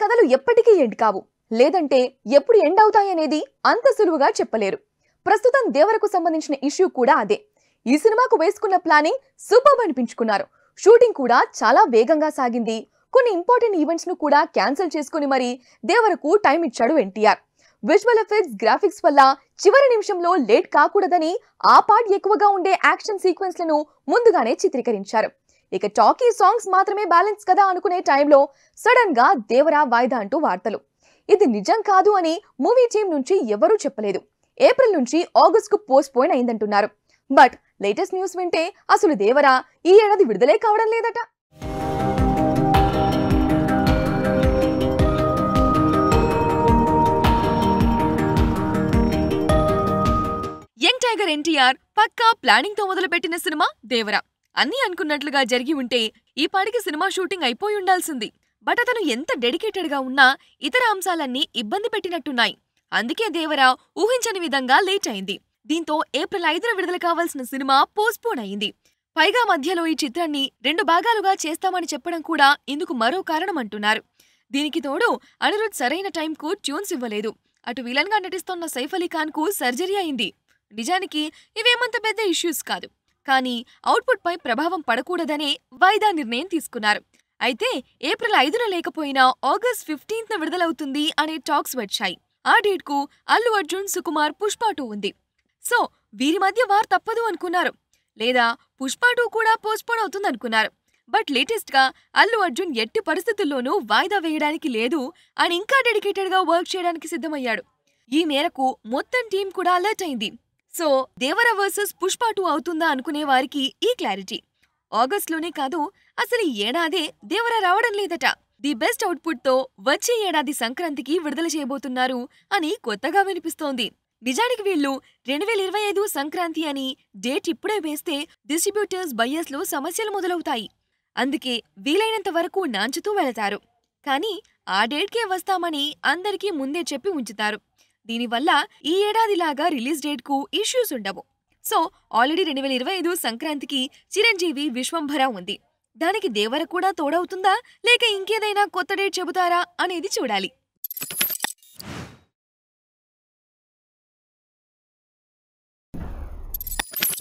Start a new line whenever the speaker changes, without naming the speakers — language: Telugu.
కథలు ఎప్పటికీ ఎండ్ కావు, లేదంటే ఎప్పుడు ఎండ్ అవుతాయనేది అంత సులువుగా చెప్పలేరు. ప్రస్తుతం దేవరకు సంబంధించిన ఇష్యూ కూడా అదే. ఈ సినిమాకు వేసుకున్న ప్లానింగ్ సూపర్ అనిపించుకున్నారు. షూటింగ్ కూడా చాలా వేగంగా సాగింది. కొన్ని ఇంపార్టెంట్ ఈవెంట్స్ ను కూడా క్యాన్సిల్ చేసుకుని మరి దేవరకు టైం ఇచ్చాడు ఎన్టీఆర్. విజువల్ ఎఫెక్ట్స్, గ్రాఫిక్స్ వల్ల చివరి నిమిషంలో లేట్ కాకూడదని ఆ పార్ట్ ఎక్కువగా ఉండే యాక్షన్ సీక్వెన్స్ లను ముందుగానే చిత్రీకరించారు. ఇక టాకీ సాంగ్స్ మాత్రమే బ్యాలెన్స్ కదా అనుకునే టైంలో సడన్ గా దేవరా వాయిదా అంటూ వార్తలు. ఇది నిజం కాదు అని మూవీ టీం నుంచి ఎవరూ చెప్పలేదు. ఏప్రిల్ నుంచి ఆగస్ట్ కు పోస్ట్ పోన్ అయిందంటున్నారు. బట్ లేటెస్ట్ న్యూస్ వింటే అసలు దేవరా ఈ ఏడాది విడుదలే కావడం లేదట. యంగ్ టైగర్ ఎన్టీఆర్ పక్కా ప్లానింగ్ తో మొదలుపెట్టిన సినిమా దేవరా. అన్నీ అనుకున్నట్లుగా జరిగి ఉంటే ఈ పాటికి సినిమా షూటింగ్ అయిపోయి ఉండాల్సింది. బట్ అతను ఎంత డెడికేటెడ్ గా ఉన్నా ఇతర అంశాలన్నీ ఇబ్బంది పెట్టినట్టున్నాయి. అందుకే దేవరా ఊహించని విధంగా లేట్ అయింది. దీంతో ఏప్రిల్ 5న విడుదల కావాల్సిన సినిమా పోస్ట్ పోన్ అయింది. పైగా మధ్యలో ఈ చిత్రాన్ని 2 భాగాలుగా చేస్తామని చెప్పడం కూడా ఇందుకు మరో కారణం అంటున్నారు. దీనికి తోడు అనిరుద్ సరైన టైంకు ట్యూన్స్ ఇవ్వలేదు. అటు విలన్ గా నటిస్తోన్న సైఫ్ అలీ ఖాన్ కు సర్జరీ అయింది. నిజానికి ఇవేమంత పెద్ద ఇష్యూస్ కాదు, కానీ అవుట్పుట్ పై ప్రభావం పడకూడదనే వాయిదా నిర్ణయం తీసుకున్నారు. అయితే ఏప్రిల్ 5న లేకపోయినా ఆగస్ట్ 15న విడుదలవుతుంది అనే టాక్స్ వచ్చాయి. ఆ డేట్ కు అల్లు అర్జున్, సుకుమార్ పుష్ప 2 ఉంది. సో వీరి మధ్య వార్ తప్పదు అనుకున్నారు, లేదా పుష్ప 2 కూడా పోస్ట్పోన్ అవుతుంది అనుకున్నారు. బట్ లేటెస్ట్ గా అల్లు అర్జున్ ఎట్టి పరిస్థితుల్లోనూ వాయిదా వేయడానికి లేదు అని ఇంకా డెడికేటెడ్ గా వర్క్ చేయడానికి సిద్ధమయ్యాడు. ఈ మేరకు మొత్తం టీం కూడా అలర్ట్ అయింది. సో దేవర వర్సెస్ పుష్ప 2 అవుతుందా అనుకునే వారికి ఈ క్లారిటీ. ఆగస్ట్లోనే కాదు, అసలు ఈ ఏడాదే దేవర రావడం లేదట. ది బెస్ట్ అవుట్పుట్ తో వచ్చే ఏడాది సంక్రాంతికి విడుదల చేయబోతున్నారు అని కొత్తగా వినిపిస్తోంది. నిజానికి వీళ్ళు 2025 సంక్రాంతి అని డేట్ ఇప్పుడే వేస్తే డిస్ట్రిబ్యూటర్స్, బయ్యర్స్ లో సమస్యలు మొదలవుతాయి. అందుకే వీలైనంత వరకు నాంచుతూ వెళతారు. కానీ ఆ డేట్కే వస్తామని అందరికీ ముందే చెప్పి ఉంచుతారు. దీనివల్ల ఈ ఏడాదిలాగా రిలీజ్ డేట్ కు ఇష్యూస్ ఉండవు. సో ఆల్రెడీ 2025 సంక్రాంతికి చిరంజీవి విశ్వంభర ఉంది. దానికి దేవర కూడా తోడవుతుందా, లేక ఇంకేదైనా కొత్త డేట్ చెబుతారా అనేది చూడాలి.